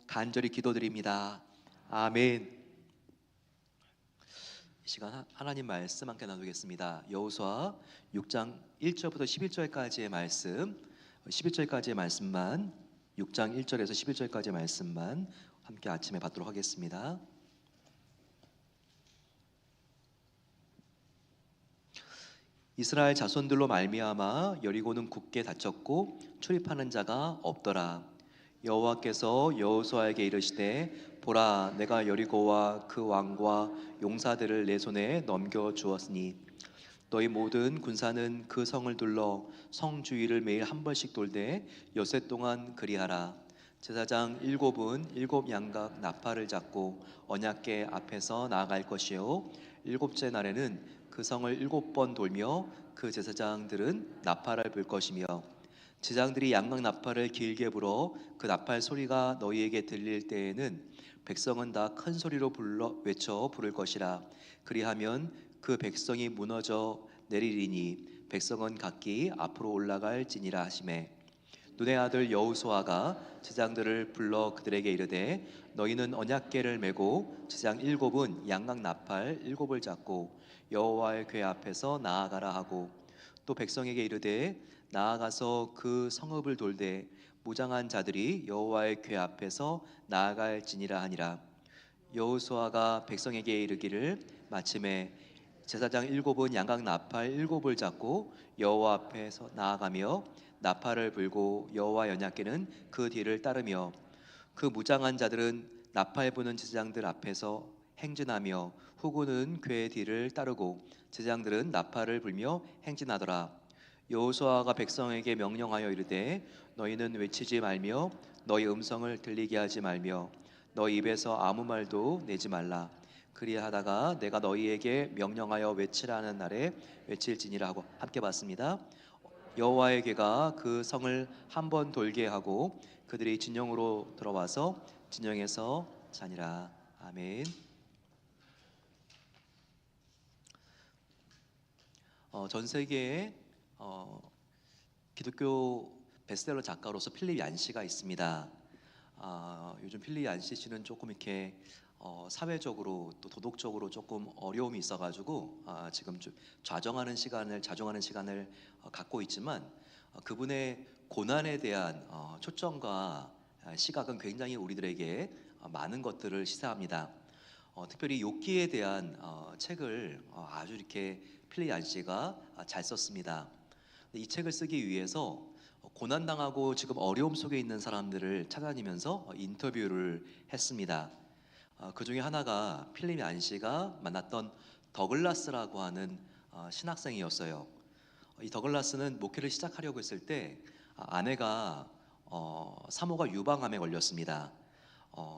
간절히 기도드립니다. 아멘. 이 시간 하나님 말씀 함께 나누겠습니다. 여호수아 6장 1절부터 11절까지의 말씀, 11절까지의 말씀만, 6장 1절에서 11절까지의 말씀만 함께 아침에 받도록 하겠습니다. 이스라엘 자손들로 말미암아 여리고는 굳게 닫혔고 출입하는 자가 없더라. 여호와께서 여호수아에게 이르시되 보라, 내가 여리고와 그 왕과 용사들을 내 손에 넘겨 주었으니 너희 모든 군사는 그 성을 둘러 성 주위를 매일 한 번씩 돌되 엿새 동안 그리하라. 제사장 7은 7양각 나팔을 잡고 언약궤 앞에서 나아갈 것이요 7째 날에는 그 성을 7번 돌며 그 제사장들은 나팔을 불 것이며 제사장들이 양각 나팔을 길게 불어 그 나팔 소리가 너희에게 들릴 때에는 백성은 다 큰 소리로 외쳐 부를 것이라. 그리하면 그 백성이 무너져 내리리니 백성은 각기 앞으로 올라갈지니라 하시매, 눈의 아들 여호수아가 제사장들을 불러 그들에게 이르되 너희는 언약궤를 메고 제사장 7은 양각 나팔 7을 잡고 여호와의 궤 앞에서 나아가라 하고, 또 백성에게 이르되 나아가서 그 성읍을 돌되 무장한 자들이 여호와의 궤 앞에서 나아갈지니라 하니라. 여호수아가 백성에게 이르기를 마침에 제사장 7은 양각 나팔 7을 잡고 여호와 앞에서 나아가며 나팔을 불고 여호와 언약궤는 그 뒤를 따르며 그 무장한 자들은 나팔 부는 제사장들 앞에서 행진하며 후군은 궤 뒤를 따르고 제사장들은 나팔을 불며 행진하더라. 여호수아가 백성에게 명령하여 이르되 너희는 외치지 말며 너희 음성을 들리게 하지 말며 너희 입에서 아무 말도 내지 말라. 그리하다가 내가 너희에게 명령하여 외치라는 날에 외칠지니라 하고 함께 봤습니다. 여호와의 궤가 그 성을 한 번 돌게 하고 그들이 진영으로 들어와서 진영에서 자니라. 아멘. 전 세계에 기독교 베스트셀러 작가로서 필립 얀시가 있습니다. 요즘 필립 얀시 씨는 조금 이렇게 사회적으로 또 도덕적으로 조금 어려움이 있어가지고 지금 좀 자정하는 시간을 갖고 있지만 그분의 고난에 대한 초점과 시각은 굉장히 우리들에게 많은 것들을 시사합니다. 특별히 욥기에 대한 책을 아주 이렇게 필립 얀시가 잘 썼습니다. 이 책을 쓰기 위해서 고난당하고 지금 어려움 속에 있는 사람들을 찾아다니면서 인터뷰를 했습니다. 그 중에 하나가 필립 얀시가 만났던 더글라스라고 하는 신학생이었어요. 이 더글라스는 목회를 시작하려고 했을 때 아내가 산모가 유방암에 걸렸습니다.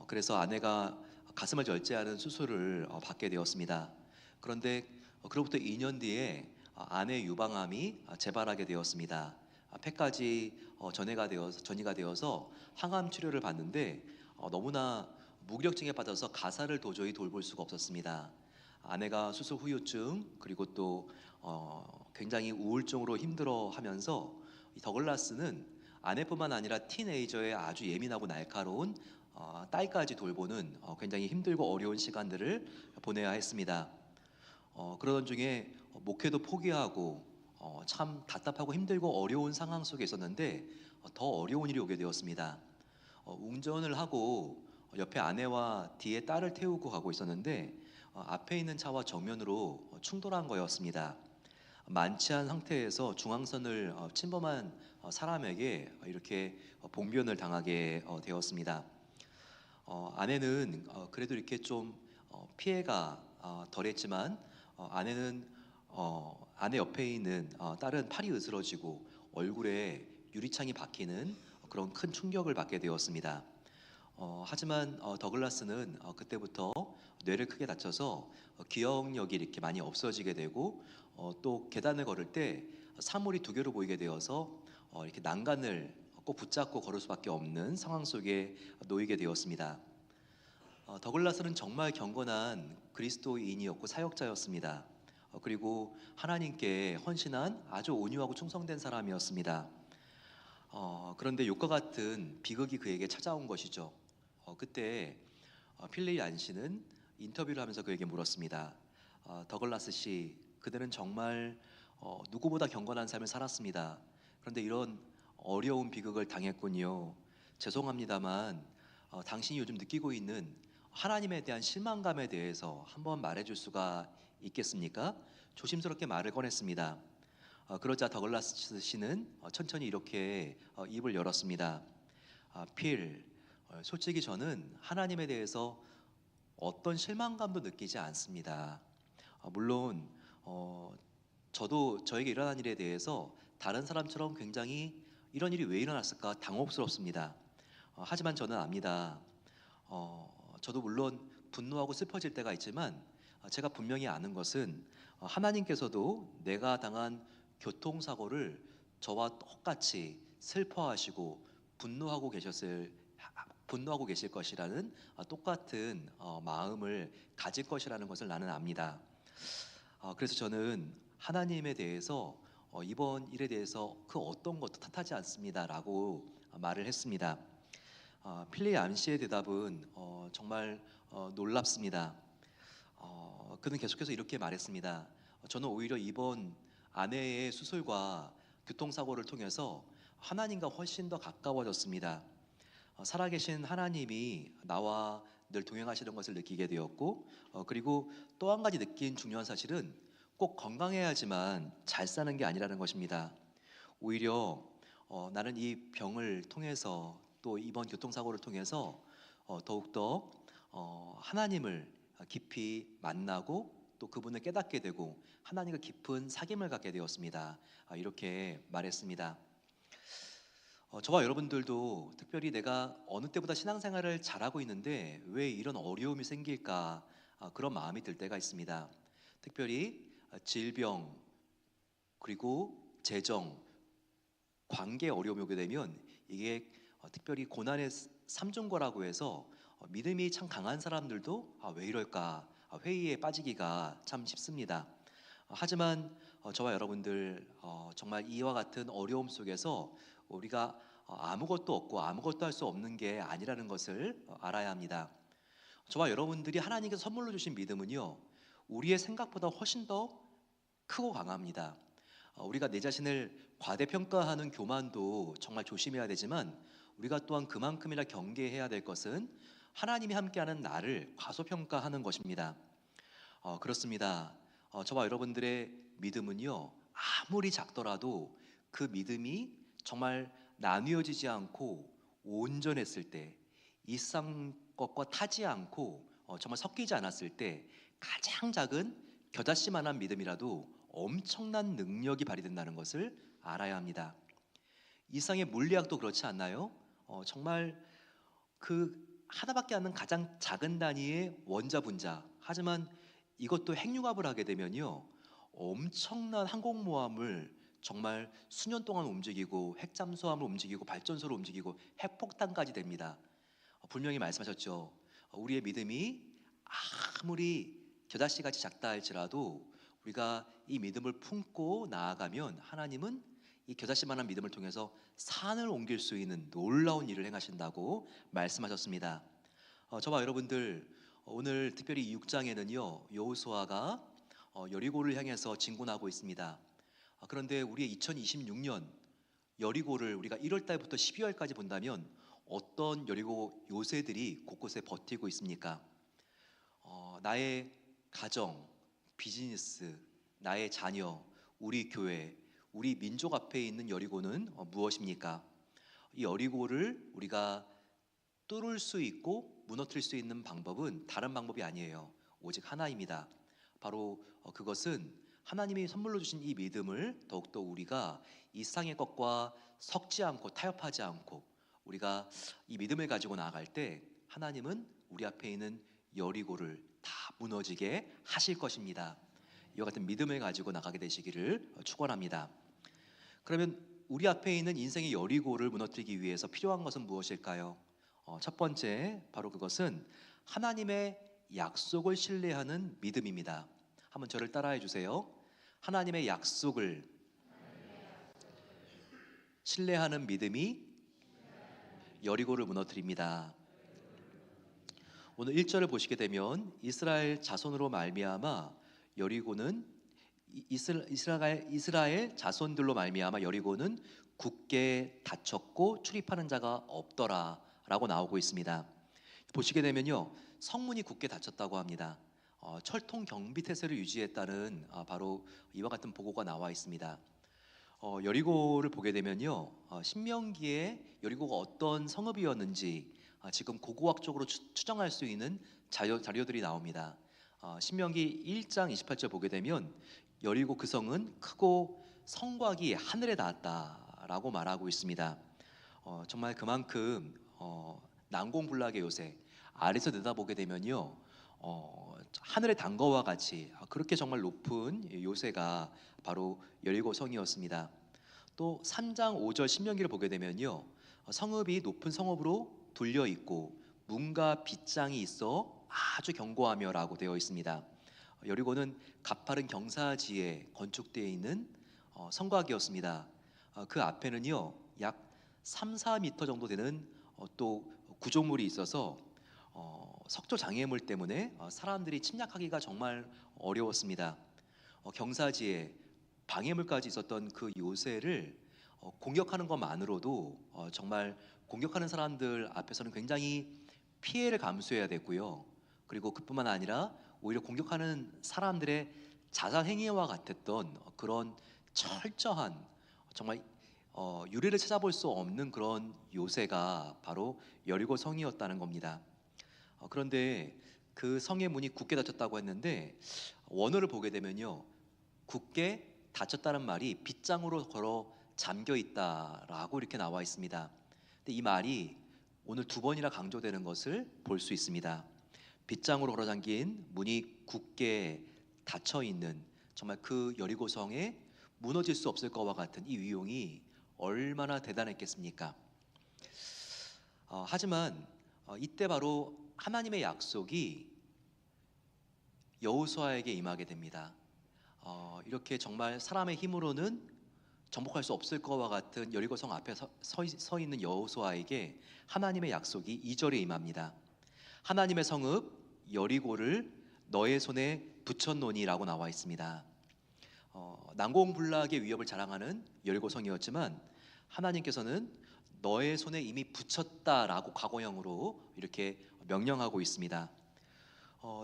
그래서 아내가 가슴을 절제하는 수술을 받게 되었습니다. 그런데 그로부터 2년 뒤에 아내 유방암이 재발하게 되었습니다. 폐까지 전이가 되어서 항암 치료를 받는데 너무나 무기력증에 빠져서 가사를 도저히 돌볼 수가 없었습니다. 아내가 수술 후유증 그리고 또 굉장히 우울증으로 힘들어하면서 이 더글라스는 아내뿐만 아니라 티네이저의 아주 예민하고 날카로운 딸까지 돌보는 굉장히 힘들고 어려운 시간들을 보내야 했습니다. 그러던 중에 목회도 포기하고 참 답답하고 힘들고 어려운 상황 속에 있었는데 더 어려운 일이 오게 되었습니다. 운전을 하고 옆에 아내와 뒤에 딸을 태우고 가고 있었는데 앞에 있는 차와 정면으로 충돌한 거였습니다. 만취한 상태에서 중앙선을 침범한 사람에게 이렇게 봉변을 당하게 되었습니다. 아내는 그래도 이렇게 좀 피해가 덜했지만 아내는 아내 옆에 있는 딸은 팔이 으스러지고 얼굴에 유리창이 박히는 그런 큰 충격을 받게 되었습니다. 하지만 더글라스는 그때부터 뇌를 크게 다쳐서 기억력이 이렇게 많이 없어지게 되고 또 계단을 걸을 때 사물이 두 개로 보이게 되어서 이렇게 난간을 꼭 붙잡고 걸을 수밖에 없는 상황 속에 놓이게 되었습니다. 더글라스는 정말 경건한 그리스도인이었고 사역자였습니다. 그리고 하나님께 헌신한 아주 온유하고 충성된 사람이었습니다. 그런데 욕과 같은 비극이 그에게 찾아온 것이죠. 그때 필립 얀시는 인터뷰를 하면서 그에게 물었습니다. 더글라스 씨, 그대는 정말 누구보다 경건한 삶을 살았습니다. 그런데 이런 어려운 비극을 당했군요. 죄송합니다만 당신이 요즘 느끼고 있는 하나님에 대한 실망감에 대해서 한번 말해줄 수가 있겠습니까? 조심스럽게 말을 꺼냈습니다. 그러자 더글라스 씨는 천천히 이렇게 입을 열었습니다. 필, 솔직히 저는 하나님에 대해서 어떤 실망감도 느끼지 않습니다. 물론 저도 저에게 일어난 일에 대해서 다른 사람처럼 굉장히 이런 일이 왜 일어났을까 당혹스럽습니다. 하지만 저는 압니다. 저도 물론 분노하고 슬퍼질 때가 있지만 제가 분명히 아는 것은 하나님께서도 내가 당한 교통사고를 저와 똑같이 슬퍼하시고 분노하고 계셨을 분노하고 계실 것이라는 똑같은 마음을 가질 것이라는 것을 나는 압니다. 그래서 저는 하나님에 대해서 이번 일에 대해서 그 어떤 것도 탓하지 않습니다라고 말을 했습니다. 필립 암시의 대답은 정말 놀랍습니다. 그는 계속해서 이렇게 말했습니다. 저는 오히려 이번 아내의 수술과 교통사고를 통해서 하나님과 훨씬 더 가까워졌습니다. 살아계신 하나님이 나와 늘 동행하시는 것을 느끼게 되었고, 그리고 또 한 가지 느낀 중요한 사실은 꼭 건강해야지만 잘 사는 게 아니라는 것입니다. 오히려 나는 이 병을 통해서 또 이번 교통사고를 통해서 더욱더 하나님을 깊이 만나고 또 그분을 깨닫게 되고 하나님과 깊은 사귐을 갖게 되었습니다. 이렇게 말했습니다. 저와 여러분들도 특별히 내가 어느 때보다 신앙생활을 잘하고 있는데 왜 이런 어려움이 생길까 그런 마음이 들 때가 있습니다. 특별히 질병 그리고 재정 관계 어려움이 오게 되면 이게 특별히 고난의 삼중거라고 해서 믿음이 참 강한 사람들도 왜 이럴까 회의에 빠지기가 참 쉽습니다. 하지만 저와 여러분들 정말 이와 같은 어려움 속에서 우리가 아무것도 없고 아무것도 할 수 없는 게 아니라는 것을 알아야 합니다. 저와 여러분들이 하나님께서 선물로 주신 믿음은요, 우리의 생각보다 훨씬 더 크고 강합니다. 우리가 내 자신을 과대평가하는 교만도 정말 조심해야 되지만 우리가 또한 그만큼이나 경계해야 될 것은 하나님이 함께하는 나를 과소평가하는 것입니다. 그렇습니다. 저와 여러분들의 믿음은요, 아무리 작더라도 그 믿음이 정말 나뉘어지지 않고 온전했을 때, 이 세상 것과 타지 않고 정말 섞이지 않았을 때 가장 작은 겨자씨만한 믿음이라도 엄청난 능력이 발휘된다는 것을 알아야 합니다. 이 세상의 물리학도 그렇지 않나요? 정말 그 하나밖에 않는 가장 작은 단위의 원자 분자. 하지만 이것도 핵융합을 하게 되면요, 엄청난 항공모함을 정말 수년 동안 움직이고 핵잠수함을 움직이고 발전소를 움직이고 핵폭탄까지 됩니다. 분명히 말씀하셨죠. 우리의 믿음이 아무리 겨자씨같이 작다 할지라도 우리가 이 믿음을 품고 나아가면 하나님은 이 겨자씨만한 믿음을 통해서 산을 옮길 수 있는 놀라운 일을 행하신다고 말씀하셨습니다. 저와 여러분들 오늘 특별히 이 6장에는요 여호수아가 여리고를 향해서 진군하고 있습니다. 그런데 우리의 2026년 여리고를 우리가 1월 달부터 12월까지 본다면 어떤 여리고 요새들이 곳곳에 버티고 있습니까? 나의 가정, 비즈니스, 나의 자녀, 우리 교회, 우리 민족 앞에 있는 여리고는 무엇입니까? 이 여리고를 우리가 뚫을 수 있고 무너뜨릴 수 있는 방법은 다른 방법이 아니에요. 오직 하나입니다. 바로 그것은 하나님이 선물로 주신 이 믿음을 더욱더 우리가 이 세상의 것과 섞지 않고 타협하지 않고 우리가 이 믿음을 가지고 나아갈 때 하나님은 우리 앞에 있는 여리고를 다 무너지게 하실 것입니다. 이와 같은 믿음을 가지고 나가게 되시기를 축원합니다. 그러면 우리 앞에 있는 인생의 여리고를 무너뜨리기 위해서 필요한 것은 무엇일까요? 첫 번째 바로 그것은 하나님의 약속을 신뢰하는 믿음입니다. 한번 저를 따라해 주세요. 하나님의 약속을 신뢰하는 믿음이 여리고를 무너뜨립니다. 오늘 1절을 보시게 되면 이스라엘 자손으로 말미암아 여리고는 이스라엘 자손들로 말미암아 여리고는 굳게 닫혔고 출입하는 자가 없더라라고 나오고 있습니다. 보시게 되면요, 성문이 굳게 닫혔다고 합니다. 철통 경비 태세를 유지했다는 바로 이와 같은 보고가 나와 있습니다. 여리고를 보게 되면요, 신명기에 여리고가 어떤 성읍이었는지 지금 고고학적으로 추정할 수 있는 자료들이 나옵니다. 신명기 1장 28절 보게 되면 여리고 그 성은 크고 성곽이 하늘에 닿았다라고 말하고 있습니다. 정말 그만큼 난공불락의 요새, 아래서 내다보게 되면요, 하늘의 단 거와 같이 그렇게 정말 높은 요새가 바로 여리고 성이었습니다. 또 3장 5절 신명기를 보게 되면요, 성읍이 높은 성읍으로 둘려 있고 문과 빗장이 있어 아주 견고하며라고 되어 있습니다. 여리고는 가파른 경사지에 건축되어 있는 성곽이었습니다. 그 앞에는요, 약 3, 4m 정도 되는 또 구조물이 있어서 석조 장애물 때문에 사람들이 침략하기가 정말 어려웠습니다. 경사지에 방해물까지 있었던 그 요새를 공격하는 것만으로도 정말 공격하는 사람들 앞에서는 굉장히 피해를 감수해야 됐고요. 그리고 그뿐만 아니라 오히려 공격하는 사람들의 자살 행위와 같았던 그런 철저한 정말 유례를 찾아볼 수 없는 그런 요새가 바로 여리고 성이었다는 겁니다. 그런데 그 성의 문이 굳게 닫혔다고 했는데 원어를 보게 되면요, 굳게 닫혔다는 말이 빗장으로 걸어 잠겨 있다라고 이렇게 나와 있습니다. 근데 이 말이 오늘 두 번이나 강조되는 것을 볼 수 있습니다. 빗장으로 걸어 잠긴 문이 굳게 닫혀 있는 정말 그 여리고성에 무너질 수 없을 것과 같은 이 위용이 얼마나 대단했겠습니까? 하지만 이때 바로 하나님의 약속이 여호수아에게 임하게 됩니다. 이렇게 정말 사람의 힘으로는 정복할 수 없을 것과 같은 여리고성 앞에 서 있는 여호수아에게 하나님의 약속이 2절에 임합니다. 하나님의 성읍 여리고를 너의 손에 붙였노니라고 나와 있습니다. 난공불락의 위협을 자랑하는 여리고성이었지만 하나님께서는 너의 손에 이미 붙였다라고 과거형으로 이렇게 명령하고 있습니다.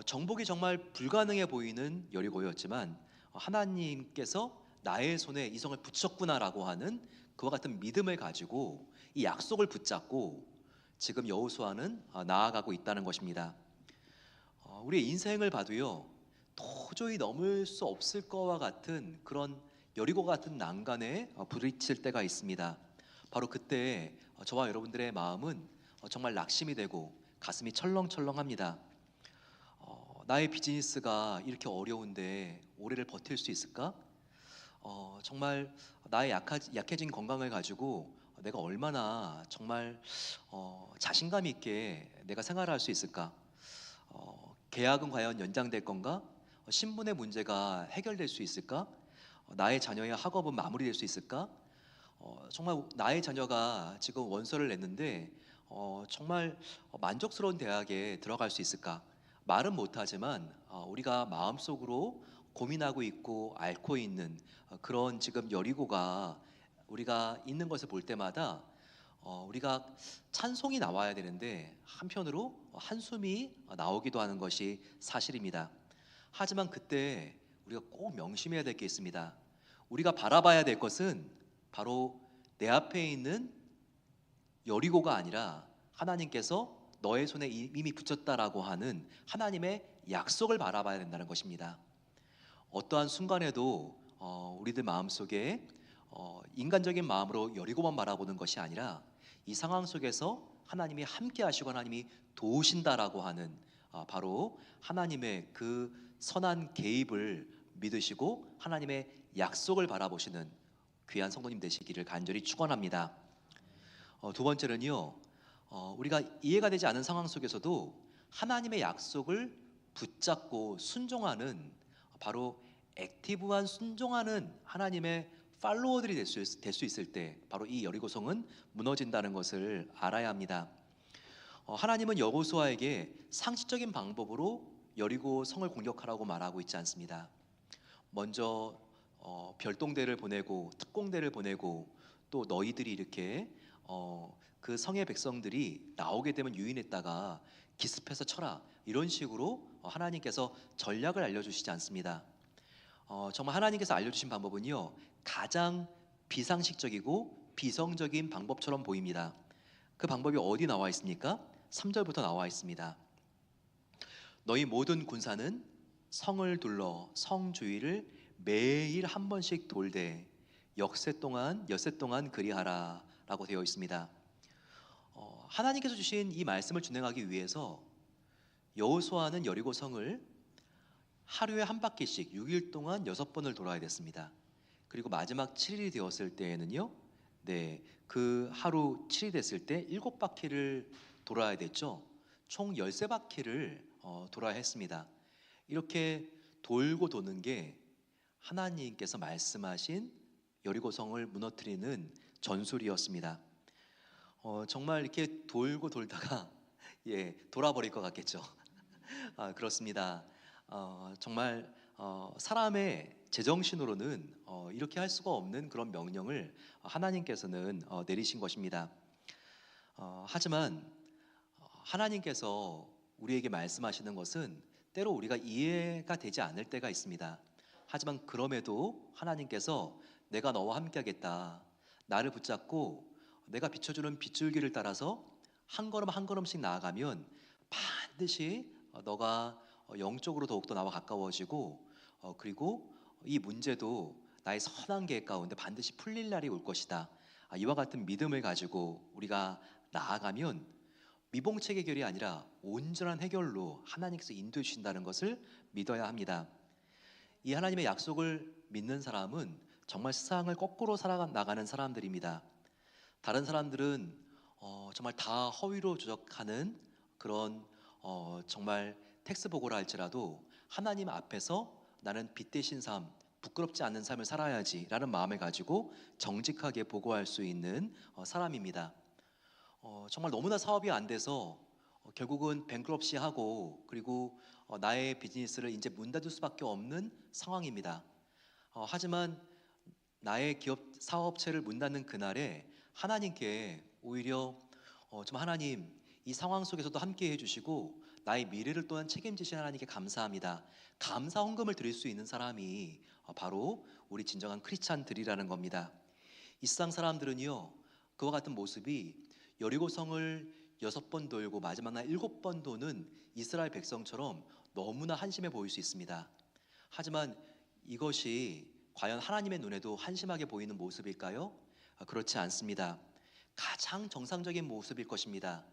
정복이 정말 불가능해 보이는 여리고였지만 하나님께서 나의 손에 이 성을 붙였구나라고 하는 그와 같은 믿음을 가지고 이 약속을 붙잡고 지금 여호수아는 나아가고 있다는 것입니다. 우리의 인생을 봐도요, 도저히 넘을 수 없을 것과 같은 그런 여리고 같은 난간에 부딪힐 때가 있습니다. 바로 그때 저와 여러분들의 마음은 정말 낙심이 되고 가슴이 철렁철렁합니다. 나의 비즈니스가 이렇게 어려운데 올해를 버틸 수 있을까? 정말 나의 약해진 건강을 가지고 내가 얼마나 정말 자신감 있게 내가 생활할 수 있을까? 계약은 과연 연장될 건가? 신분의 문제가 해결될 수 있을까? 나의 자녀의 학업은 마무리될 수 있을까? 정말 나의 자녀가 지금 원서를 냈는데 정말 만족스러운 대학에 들어갈 수 있을까? 말은 못하지만 우리가 마음속으로 고민하고 있고 앓고 있는 그런 지금 여리고가 우리가 있는 것을 볼 때마다 우리가 찬송이 나와야 되는데 한편으로 한숨이 나오기도 하는 것이 사실입니다. 하지만 그때 우리가 꼭 명심해야 될 게 있습니다. 우리가 바라봐야 될 것은 바로 내 앞에 있는 여리고가 아니라 하나님께서 너의 손에 이미 붙였다라고 하는 하나님의 약속을 바라봐야 된다는 것입니다. 어떠한 순간에도 우리들 마음속에 인간적인 마음으로 여리고만 바라보는 것이 아니라 이 상황 속에서 하나님이 함께 하시고 하나님이 도우신다라고 하는 바로 하나님의 그 선한 개입을 믿으시고 하나님의 약속을 바라보시는 귀한 성도님 되시기를 간절히 축원합니다. 두 번째는요, 우리가 이해가 되지 않은 상황 속에서도 하나님의 약속을 붙잡고 순종하는 바로 액티브한 순종하는 하나님의 팔로워들이 될 수 있을 때 바로 이 여리고성은 무너진다는 것을 알아야 합니다. 하나님은 여호수아에게 상식적인 방법으로 여리고 성을 공격하라고 말하고 있지 않습니다. 먼저 별동대를 보내고 특공대를 보내고 또 너희들이 이렇게 그 성의 백성들이 나오게 되면 유인했다가 기습해서 쳐라, 이런 식으로 하나님께서 전략을 알려주시지 않습니다. 정말 하나님께서 알려주신 방법은요, 가장 비상식적이고 비성적인 방법처럼 보입니다. 그 방법이 어디 나와 있습니까? 3절부터 나와 있습니다. 너희 모든 군사는 성을 둘러 성 주위를 매일 한 번씩 돌되 엿새 동안 그리하라 라고 되어 있습니다. 하나님께서 주신 이 말씀을 준행하기 위해서 여호수아는 여리고 성을 하루에 한 바퀴씩 6일 동안 6번을 돌아야 됐습니다. 그리고 마지막 7일이 되었을 때에는요, 그 하루 7일 됐을 때 7바퀴를 돌아야 됐죠. 총 13바퀴를 돌아야 했습니다. 이렇게 돌고 도는 게 하나님께서 말씀하신 여리고성을 무너뜨리는 전술이었습니다. 정말 이렇게 돌고 돌다가 돌아버릴 것 같겠죠. 그렇습니다. 정말 사람의 제정신으로는 이렇게 할 수가 없는 그런 명령을 하나님께서는 내리신 것입니다. 하지만 하나님께서 우리에게 말씀하시는 것은 때로 우리가 이해가 되지 않을 때가 있습니다. 하지만 그럼에도 하나님께서 내가 너와 함께 하겠다, 나를 붙잡고 내가 비춰주는 빗줄기를 따라서 한 걸음 한 걸음씩 나아가면 반드시 너가 영적으로 더욱더 나와 가까워지고 그리고 이 문제도 나의 선한 계획 가운데 반드시 풀릴 날이 올 것이다. 이와 같은 믿음을 가지고 우리가 나아가면 미봉책 해결이 아니라 온전한 해결로 하나님께서 인도해 주신다는 것을 믿어야 합니다. 이 하나님의 약속을 믿는 사람은 정말 세상을 거꾸로 살아나가는 사람들입니다. 다른 사람들은 정말 다 허위로 조작하는 그런 정말 텍스트보고라 할지라도 하나님 앞에서 나는 빛 대신 삶, 부끄럽지 않는 삶을 살아야지라는 마음을 가지고 정직하게 보고할 수 있는 사람입니다. 정말 너무나 사업이 안 돼서 결국은 뱅크럽시 하고 그리고 나의 비즈니스를 이제 문 닫을 수밖에 없는 상황입니다. 하지만 나의 기업 사업체를 문 닫는 그날에 하나님께 오히려 좀 하나님, 이 상황 속에서도 함께 해주시고 나의 미래를 또한 책임지신 하나님께 감사합니다, 감사 헌금을 드릴 수 있는 사람이 바로 우리 진정한 크리스찬들이라는 겁니다. 이 세상 사람들은요, 그와 같은 모습이 여리고성을 6번 돌고 마지막 날 7번 도는 이스라엘 백성처럼 너무나 한심해 보일 수 있습니다. 하지만 이것이 과연 하나님의 눈에도 한심하게 보이는 모습일까요? 그렇지 않습니다. 가장 정상적인 모습일 것입니다.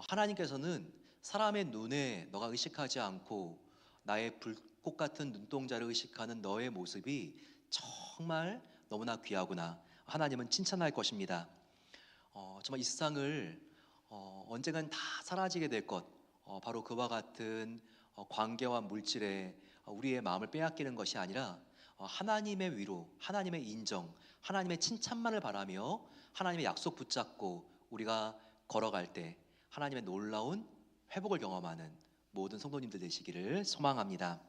하나님께서는 사람의 눈에 너가 의식하지 않고 나의 불꽃 같은 눈동자를 의식하는 너의 모습이 정말 너무나 귀하구나, 하나님은 칭찬할 것입니다. 정말 이 세상을 언젠간 다 사라지게 될 것, 바로 그와 같은 관계와 물질에 우리의 마음을 빼앗기는 것이 아니라 하나님의 위로, 하나님의 인정, 하나님의 칭찬만을 바라며 하나님의 약속 붙잡고 우리가 걸어갈 때 하나님의 놀라운 회복을 경험하는 모든 성도님들 되시기를 소망합니다.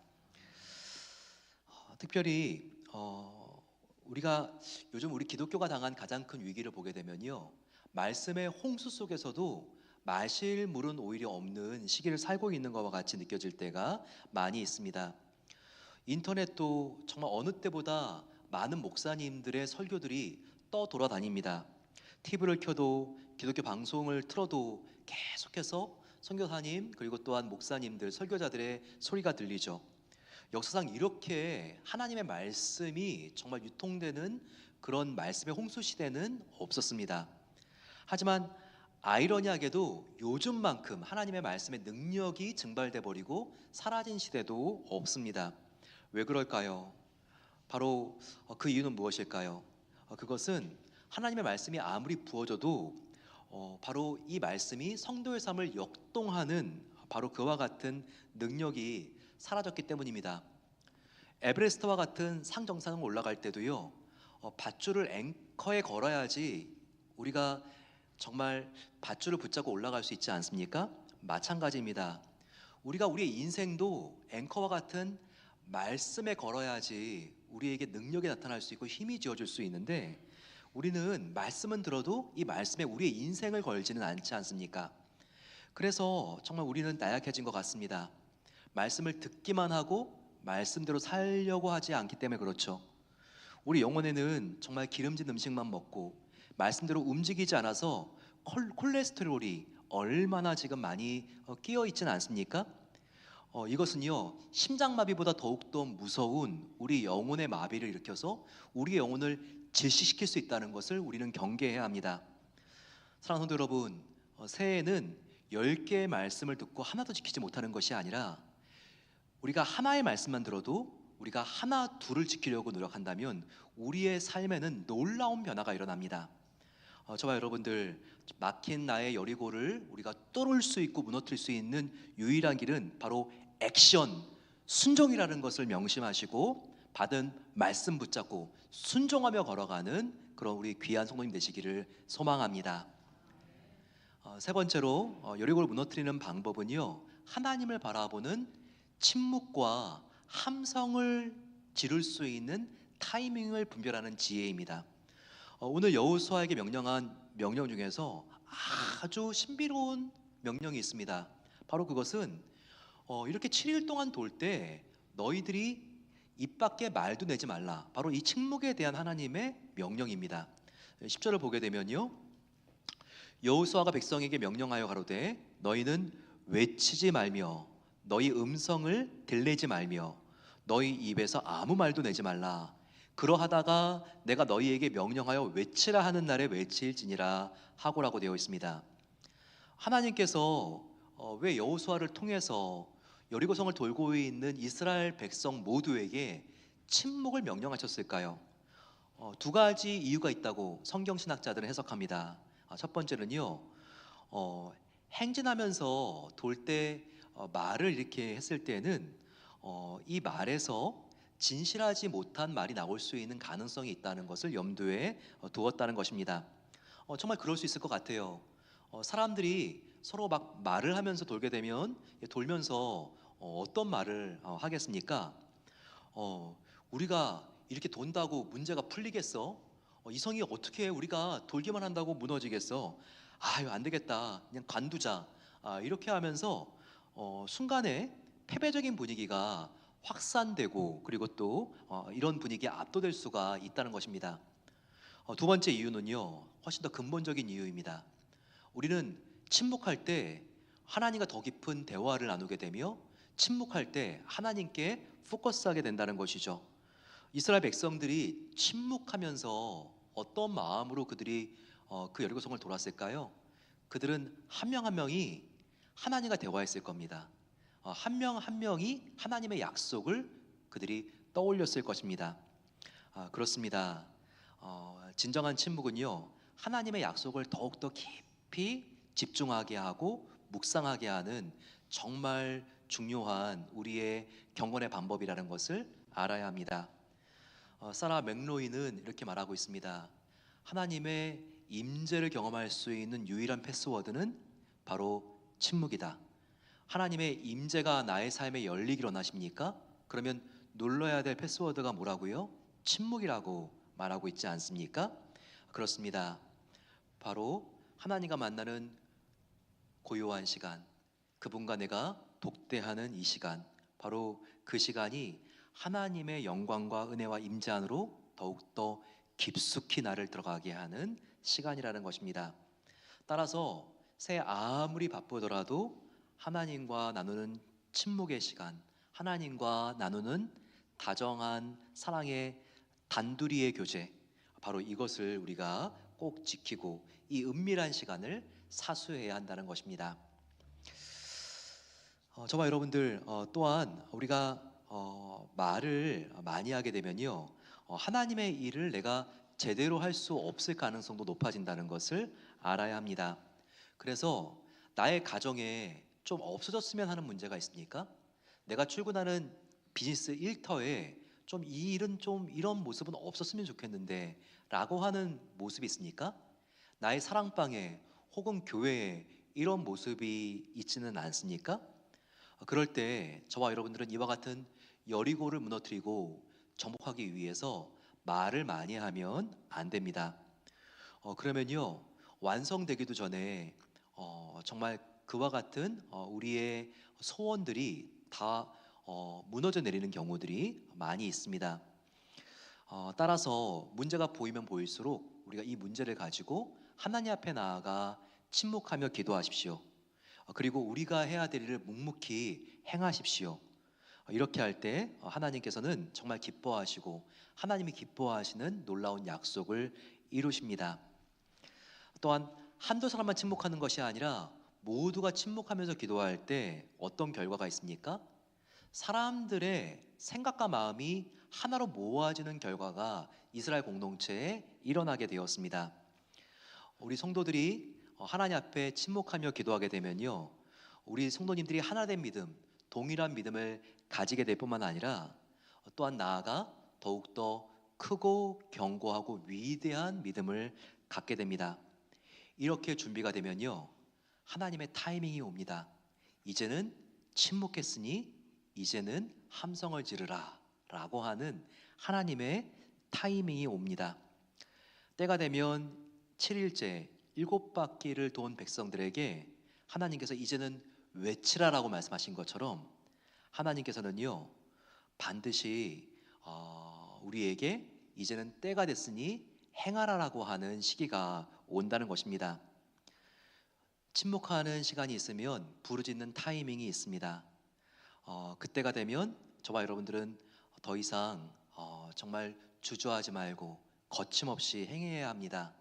특별히 우리가 요즘 우리 기독교가 당한 가장 큰 위기를 보게 되면요, 말씀의 홍수 속에서도 마실 물은 오히려 없는 시기를 살고 있는 것과 같이 느껴질 때가 많이 있습니다. 인터넷도 정말 어느 때보다 많은 목사님들의 설교들이 떠돌아다닙니다. TV를 켜도 기독교 방송을 틀어도 계속해서 선교사님 그리고 또한 목사님들, 설교자들의 소리가 들리죠. 역사상 이렇게 하나님의 말씀이 정말 유통되는 그런 말씀의 홍수 시대는 없었습니다. 하지만 아이러니하게도 요즘만큼 하나님의 말씀의 능력이 증발돼 버리고 사라진 시대도 없습니다. 왜 그럴까요? 바로 그 이유는 무엇일까요? 그것은 하나님의 말씀이 아무리 부어져도 바로 이 말씀이 성도의 삶을 역동하는 바로 그와 같은 능력이 사라졌기 때문입니다. 에베레스트와 같은 상 정상을 올라갈 때도요, 밧줄을 앵커에 걸어야지 우리가 정말 밧줄을 붙잡고 올라갈 수 있지 않습니까? 마찬가지입니다. 우리가 우리의 인생도 앵커와 같은 말씀에 걸어야지 우리에게 능력이 나타날 수 있고 힘이 지어질 수 있는데, 우리는 말씀은 들어도 이 말씀에 우리의 인생을 걸지는 않지 않습니까? 그래서 정말 우리는 나약해진 것 같습니다. 말씀을 듣기만 하고 말씀대로 살려고 하지 않기 때문에 그렇죠. 우리 영혼에는 정말 기름진 음식만 먹고 말씀대로 움직이지 않아서 콜레스테롤이 얼마나 지금 많이 끼어 있지는 않습니까? 이것은요, 심장마비보다 더욱더 무서운 우리 영혼의 마비를 일으켜서 우리의 영혼을 질식시킬 수 있다는 것을 우리는 경계해야 합니다. 사랑하는 성도 여러분, 새해에는 10개의 말씀을 듣고 하나도 지키지 못하는 것이 아니라, 우리가 하나의 말씀만 들어도 우리가 하나 둘을 지키려고 노력한다면 우리의 삶에는 놀라운 변화가 일어납니다. 저와 여러분들, 막힌 나의 여리고를 우리가 뚫을 수 있고 무너뜨릴 수 있는 유일한 길은 바로 액션, 순종이라는 것을 명심하시고 받은 말씀 붙잡고 순종하며 걸어가는 그런 우리 귀한 성도님 되시기를 소망합니다. 세 번째로 여리고를 무너뜨리는 방법은요, 하나님을 바라보는 침묵과 함성을 지를 수 있는 타이밍을 분별하는 지혜입니다. 오늘 여호수아에게 명령한 명령 중에서 아주 신비로운 명령이 있습니다. 바로 그것은 이렇게 7일 동안 돌 때 너희들이 입 밖에 말도 내지 말라. 바로 이 침묵에 대한 하나님의 명령입니다. 10절을 보게 되면요, 여호수아가 백성에게 명령하여 가로되 너희는 외치지 말며 너희 음성을 들리지 말며 너희 입에서 아무 말도 내지 말라. 그러하다가 내가 너희에게 명령하여 외치라 하는 날에 외칠지니라 하고라고 되어 있습니다. 하나님께서 왜 여호수아를 통해서 여리고성을 돌고 있는 이스라엘 백성 모두에게 침묵을 명령하셨을까요? 두 가지 이유가 있다고 성경 신학자들은 해석합니다. 첫 번째는요, 행진하면서 돌 때 말을 이렇게 했을 때는 이 말에서 진실하지 못한 말이 나올 수 있는 가능성이 있다는 것을 염두에 두었다는 것입니다. 정말 그럴 수 있을 것 같아요. 사람들이 서로 막 말을 하면서 돌게 되면 돌면서 어떤 말을 하겠습니까? 우리가 이렇게 돈다고 문제가 풀리겠어? 이성이 어떻게 우리가 돌기만 한다고 무너지겠어? 아유, 안 되겠다, 그냥 관두자. 이렇게 하면서 순간에 패배적인 분위기가 확산되고, 그리고 또 이런 분위기에 압도될 수가 있다는 것입니다. 두 번째 이유는요, 훨씬 더 근본적인 이유입니다. 우리는 침묵할 때 하나님과 더 깊은 대화를 나누게 되며 침묵할 때 하나님께 포커스하게 된다는 것이죠. 이스라엘 백성들이 침묵하면서 어떤 마음으로 그들이 그 여리고성을 돌았을까요? 그들은 한 명 한 명이 하나님과 대화했을 겁니다. 한 명 한 명이 하나님의 약속을 그들이 떠올렸을 것입니다. 그렇습니다. 진정한 침묵은요, 하나님의 약속을 더욱더 깊이 집중하게 하고 묵상하게 하는 정말 중요한 우리의 경건의 방법이라는 것을 알아야 합니다. 사라 맥로이는 이렇게 말하고 있습니다. 하나님의 임재를 경험할 수 있는 유일한 패스워드는 바로 침묵이다. 하나님의 임재가 나의 삶에 열리기를 원하십니까? 그러면 눌러야 될 패스워드가 뭐라고요? 침묵이라고 말하고 있지 않습니까? 그렇습니다. 바로 하나님과 만나는 고요한 시간, 그분과 내가 독대하는 이 시간, 바로 그 시간이 하나님의 영광과 은혜와 임재 안으로 더욱더 깊숙이 나를 들어가게 하는 시간이라는 것입니다. 따라서 새해 아무리 바쁘더라도 하나님과 나누는 침묵의 시간, 하나님과 나누는 다정한 사랑의 단둘이의 교제, 바로 이것을 우리가 꼭 지키고 이 은밀한 시간을 사수해야 한다는 것입니다. 저와 여러분들, 또한 우리가 말을 많이 하게 되면요, 하나님의 일을 내가 제대로 할 수 없을 가능성도 높아진다는 것을 알아야 합니다. 그래서 나의 가정에 좀 없어졌으면 하는 문제가 있습니까? 내가 출근하는 비즈니스 일터에 좀 이 일은 좀 이런 모습은 없었으면 좋겠는데 라고 하는 모습이 있습니까? 나의 사랑방에 혹은 교회에 이런 모습이 있지는 않습니까? 그럴 때 저와 여러분들은 이와 같은 여리고를 무너뜨리고 정복하기 위해서 말을 많이 하면 안 됩니다. 그러면요, 완성되기도 전에 정말 그와 같은 우리의 소원들이 다 무너져 내리는 경우들이 많이 있습니다. 따라서 문제가 보이면 보일수록 우리가 이 문제를 가지고 하나님 앞에 나아가 침묵하며 기도하십시오. 그리고 우리가 해야 될 일을 묵묵히 행하십시오. 이렇게 할 때 하나님께서는 정말 기뻐하시고 하나님이 기뻐하시는 놀라운 약속을 이루십니다. 또한 한두 사람만 침묵하는 것이 아니라 모두가 침묵하면서 기도할 때 어떤 결과가 있습니까? 사람들의 생각과 마음이 하나로 모아지는 결과가 이스라엘 공동체에 일어나게 되었습니다. 우리 성도들이 하나님 앞에 침묵하며 기도하게 되면요, 우리 성도님들이 하나된 믿음, 동일한 믿음을 가지게 될 뿐만 아니라 또한 나아가 더욱더 크고 견고하고 위대한 믿음을 갖게 됩니다. 이렇게 준비가 되면요, 하나님의 타이밍이 옵니다. 이제는 침묵했으니 이제는 함성을 지르라 라고 하는 하나님의 타이밍이 옵니다. 때가 되면 7일째 7바퀴를 돈 백성들에게 하나님께서 이제는 외치라라고 말씀하신 것처럼 하나님께서는요, 반드시 우리에게 이제는 때가 됐으니 행하라라고 하는 시기가 온다는 것입니다. 침묵하는 시간이 있으면 부르짖는 타이밍이 있습니다. 그때가 되면 저와 여러분들은 더 이상 정말 주저하지 말고 거침없이 행해야 합니다.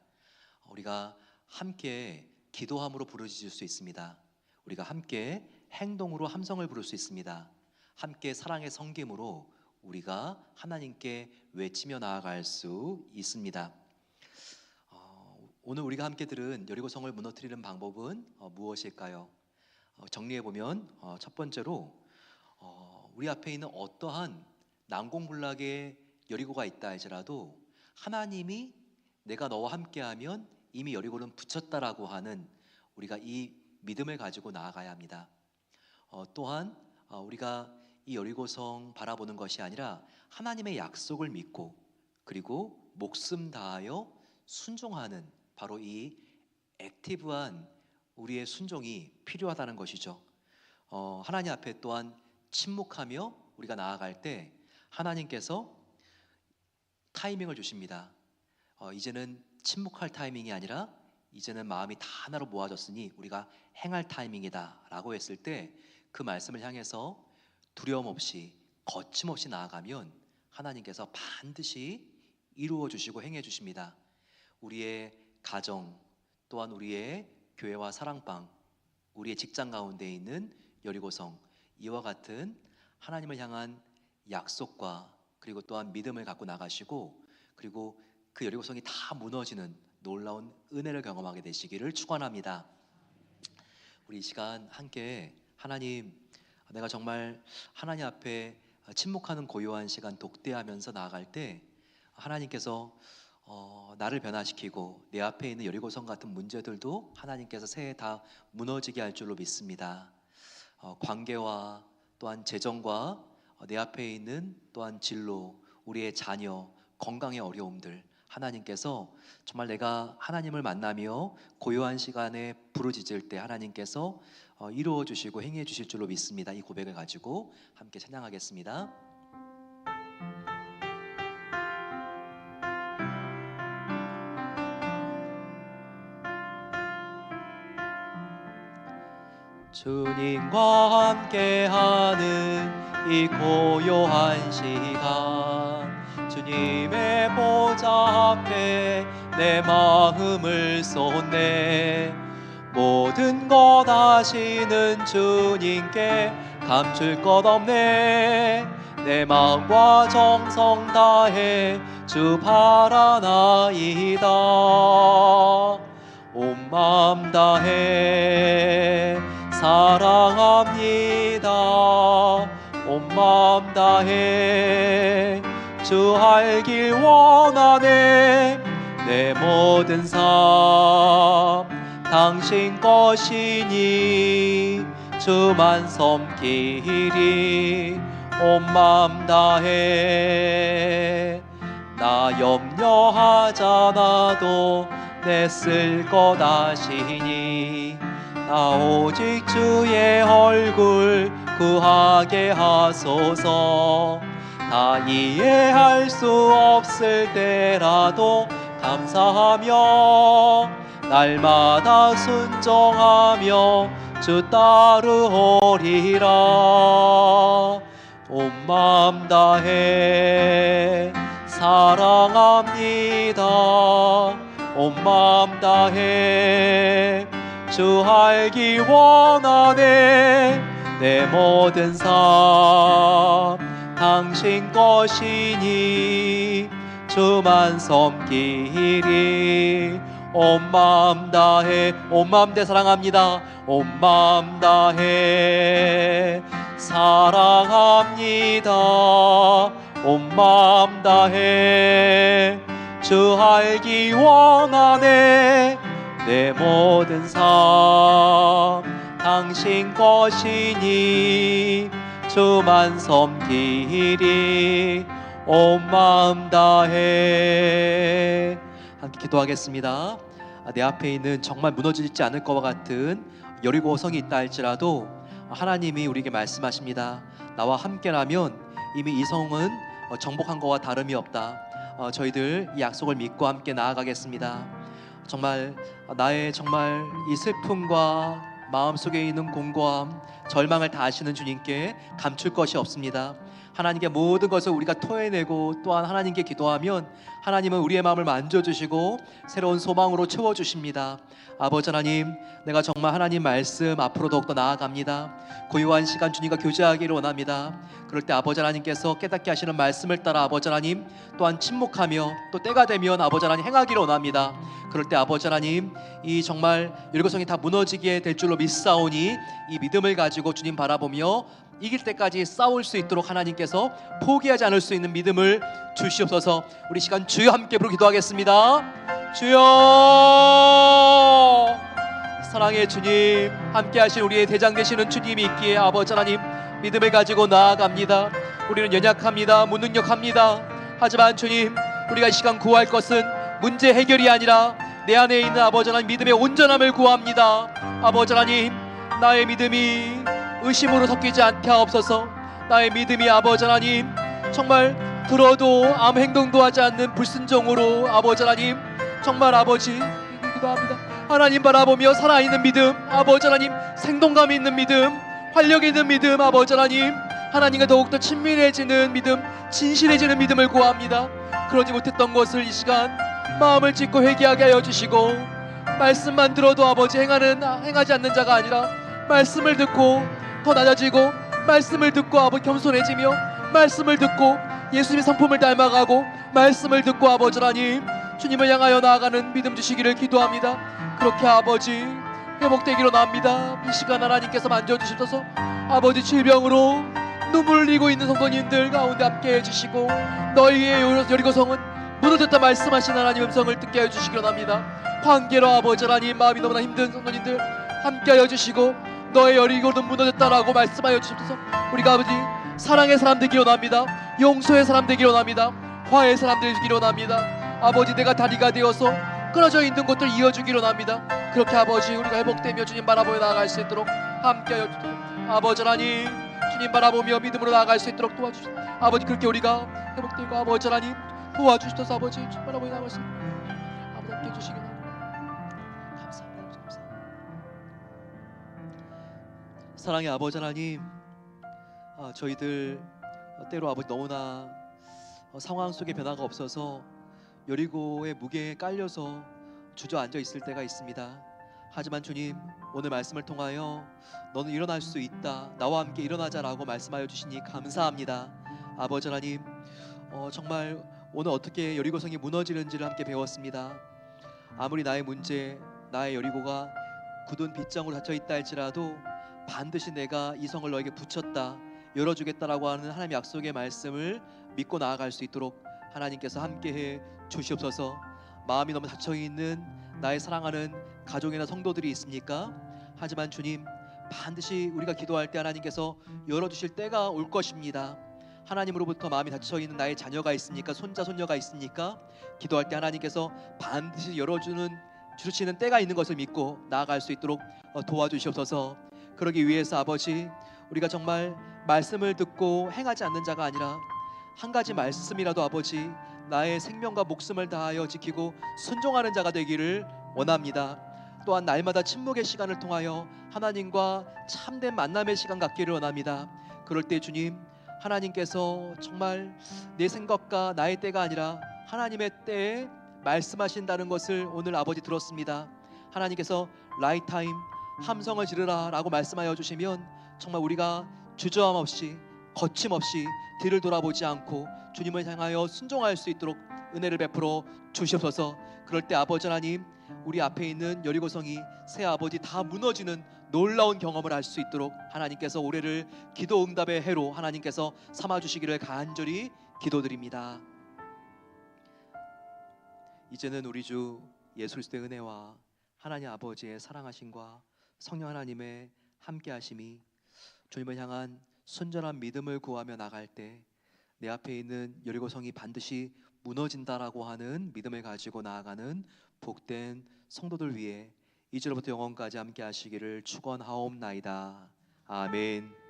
우리가 함께 기도함으로 부르짖을 수 있습니다. 우리가 함께 행동으로 함성을 부를 수 있습니다. 함께 사랑의 섬김으로 우리가 하나님께 외치며 나아갈 수 있습니다. 오늘 우리가 함께 들은 여리고성을 무너뜨리는 방법은 무엇일까요? 정리해보면 첫 번째로 우리 앞에 있는 어떠한 난공불락의 여리고가 있다 할지라도 하나님이 내가 너와 함께하면 이미 여리고는 붙였다라고 하는 우리가 이 믿음을 가지고 나아가야 합니다. 또한 우리가 이 여리고성 바라보는 것이 아니라 하나님의 약속을 믿고 그리고 목숨 다하여 순종하는 바로 이 액티브한 우리의 순종이 필요하다는 것이죠. 하나님 앞에 또한 침묵하며 우리가 나아갈 때 하나님께서 타이밍을 주십니다. 이제는 침묵할 타이밍이 아니라 이제는 마음이 다 하나로 모아졌으니 우리가 행할 타이밍이다 라고 했을 때 그 말씀을 향해서 두려움 없이 거침없이 나아가면 하나님께서 반드시 이루어 주시고 행해 주십니다. 우리의 가정 또한 우리의 교회와 사랑방, 우리의 직장 가운데 있는 여리고성, 이와 같은 하나님을 향한 약속과 그리고 또한 믿음을 갖고 나가시고 그리고 그 여리고성이 다 무너지는 놀라운 은혜를 경험하게 되시기를 축원합니다. 우리 이 시간 함께 하나님, 내가 정말 하나님 앞에 침묵하는 고요한 시간 독대하면서 나아갈 때 하나님께서 나를 변화시키고 내 앞에 있는 여리고성 같은 문제들도 하나님께서 새해 다 무너지게 할 줄로 믿습니다. 관계와 또한 재정과 내 앞에 있는 또한 진로, 우리의 자녀, 건강의 어려움들 하나님께서 정말 내가 하나님을 만나며 고요한 시간에 부르짖을 때 하나님께서 이루어 주시고 행해 주실 줄로 믿습니다. 이 고백을 가지고 함께 찬양하겠습니다. 주님과 함께하는 이 고요한 시간 주님의 보좌 앞에 내 마음을 쏟네 모든 것 아시는 주님께 감출 것 없네 내 마음과 정성 다해 주 바라나이다 온 마음 다해 사랑합니다 온 마음 다해 주 알길 원하네 내 모든 삶 당신 것이니 주만 섬기리 온 마음 다해. 나 염려하잖아도 내 쓸 것 아시니 나 오직 주의 얼굴 구하게 하소서. 다 이해할 수 없을 때라도 감사하며 날마다 순종하며 주 따르오리라. 온 마음 다해 사랑합니다. 온 마음 다해 주 알기 원하네. 내 모든 삶 당신 것이니 주만 섬기리 온 마음 다해. 온 마음 다해 사랑합니다. 온 마음 다해 사랑합니다. 온 마음 다해 주 알기 원하네. 내 모든 삶 당신 것이니 주만 섬기리 온 마음 다해. 함께 기도하겠습니다. 내 앞에 있는 정말 무너지지 않을 것과 같은 여리고 성이 있다 할지라도 하나님이 우리에게 말씀하십니다. 나와 함께라면 이미 이 성은 정복한 것과 다름이 없다. 저희들 이 약속을 믿고 함께 나아가겠습니다. 정말 나의 정말 이 슬픔과 마음속에 있는 공고함, 절망을 다 아시는 주님께 감출 것이 없습니다. 하나님께 모든 것을 우리가 토해내고 또한 하나님께 기도하면 하나님은 우리의 마음을 만져주시고 새로운 소망으로 채워주십니다. 아버지 하나님, 내가 정말 하나님 말씀 앞으로 더욱더 나아갑니다. 고요한 시간 주님과 교제하기를 원합니다. 그럴 때 아버지 하나님께서 깨닫게 하시는 말씀을 따라 아버지 하나님 또한 침묵하며 또 때가 되면 아버지 하나님 행하기를 원합니다. 그럴 때 아버지 하나님 이 정말 여리고성이 다 무너지게 될 줄로 믿사오니 이 믿음을 가지고 주님 바라보며 이길 때까지 싸울 수 있도록 하나님께서 포기하지 않을 수 있는 믿음을 주시옵소서. 우리 시간 주여 함께 부르고 기도하겠습니다. 주여, 사랑의 주님, 함께 하신 우리의 대장 되시는 주님이 있기에 아버지 하나님 믿음을 가지고 나아갑니다. 우리는 연약합니다. 무능력합니다. 하지만 주님, 우리가 이 시간 구할 것은 문제 해결이 아니라 내 안에 있는 아버지 하나님 믿음의 온전함을 구합니다. 아버지 하나님, 나의 믿음이 의심으로 섞이지 않게 하옵소서. 나의 믿음이 아버지 하나님 정말 들어도 아무 행동도 하지 않는 불순종으로 아버지 하나님 정말 아버지 기도합니다. 하나님 바라보며 살아있는 믿음, 아버지 하나님 생동감 있는 믿음, 활력 있는 믿음, 아버지 하나님 하나님과 더욱더 친밀해지는 믿음, 진실해지는 믿음을 구합니다. 그러지 못했던 것을 이 시간 마음을 찢고 회개하게 하여 주시고, 말씀만 들어도 아버지 행하지 않는 자가 아니라 말씀을 듣고 더 낮아지고, 말씀을 듣고 아버지 겸손해지며, 말씀을 듣고 예수님의 성품을 닮아가고, 말씀을 듣고 아버지 하나님 주님을 향하여 나아가는 믿음 주시기를 기도합니다. 그렇게 아버지 회복되기로 납니다. 이 시간 하나님께서 만져주셔서 아버지 질병으로 눈물 흘리고 있는 성도님들 가운데 함께 해주시고, 너희의 여리고성은 무너졌다 말씀하신 하나님 음성을 듣게 해주시기로 합니다. 관계로 아버지 하나님 마음이 너무나 힘든 성도님들 함께 하여 주시고, 너의 여리고는 무너졌다라고 말씀하여 주셔서 우리가 아버지 사랑의 사람 되기로 합니다. 용서의 사람 되기로 합니다. 화해의 사람 되기로 합니다. 아버지 내가 다리가 되어서 끊어져 있는 것들 이어주기로 합니다. 그렇게 아버지 우리가 회복되며 주님 바라보며 나아갈 수 있도록 함께 하여 주시옵소서. 아버지 하나님 주님 바라보며 믿음으로 나아갈 수 있도록 도와주시옵소서. 아버지 그렇게 우리가 회복되고 아버지 하나님 도와주시옵소서. 아버지 주님 바라보며 나아갈 수 있도록 아버지 함께 해주시기 바랍니다. 사랑의 아버지 하나님, 저희들 때로 아버지 너무나 상황 속에 변화가 없어서 여리고의 무게에 깔려서 주저앉아 있을 때가 있습니다. 하지만 주님 오늘 말씀을 통하여 너는 일어날 수 있다, 나와 함께 일어나자라고 말씀하여 주시니 감사합니다. 아버지 하나님 정말 오늘 어떻게 여리고성이 무너지는지를 함께 배웠습니다. 아무리 나의 문제, 나의 여리고가 굳은 빗장으로 닫혀있다 할지라도 반드시 내가 이 성을 너에게 붙였다, 열어주겠다라고 하는 하나님의 약속의 말씀을 믿고 나아갈 수 있도록 하나님께서 함께해 주시옵소서. 마음이 너무 닫혀 있는 나의 사랑하는 가족이나 성도들이 있습니까? 하지만 주님, 반드시 우리가 기도할 때 하나님께서 열어주실 때가 올 것입니다. 하나님으로부터 마음이 닫혀 있는 나의 자녀가 있습니까? 손자 손녀가 있습니까? 기도할 때 하나님께서 반드시 주시는 때가 있는 것을 믿고 나아갈 수 있도록 도와주시옵소서. 그러기 위해서 아버지, 우리가 정말 말씀을 듣고 행하지 않는 자가 아니라 한 가지 말씀이라도 아버지, 나의 생명과 목숨을 다하여 지키고 순종하는 자가 되기를 원합니다. 또한 날마다 침묵의 시간을 통하여 하나님과 참된 만남의 시간 갖기를 원합니다. 그럴 때 주님, 하나님께서 정말 내 생각과 나의 때가 아니라 하나님의 때에 말씀하신다는 것을 오늘 아버지 들었습니다. 하나님께서 라이트 타임, 함성을 지르라 라고 말씀하여 주시면 정말 우리가 주저함 없이 거침없이 뒤를 돌아보지 않고 주님을 향하여 순종할 수 있도록 은혜를 베풀어 주시옵소서. 그럴 때 아버지 하나님, 우리 앞에 있는 여리고성이 새 아버지 다 무너지는 놀라운 경험을 할 수 있도록 하나님께서 올해를 기도 응답의 해로 하나님께서 삼아주시기를 간절히 기도드립니다. 이제는 우리 주 예수 그리스도의 은혜와 하나님 아버지의 사랑하심과 성령 하나님의 함께하심이 주님을 향한 순전한 믿음을 구하며 나갈 때 내 앞에 있는 여리고성이 반드시 무너진다라고 하는 믿음을 가지고 나아가는 복된 성도들 위해 이제로부터 영원까지 함께 하시기를 축원하옵나이다. 아멘.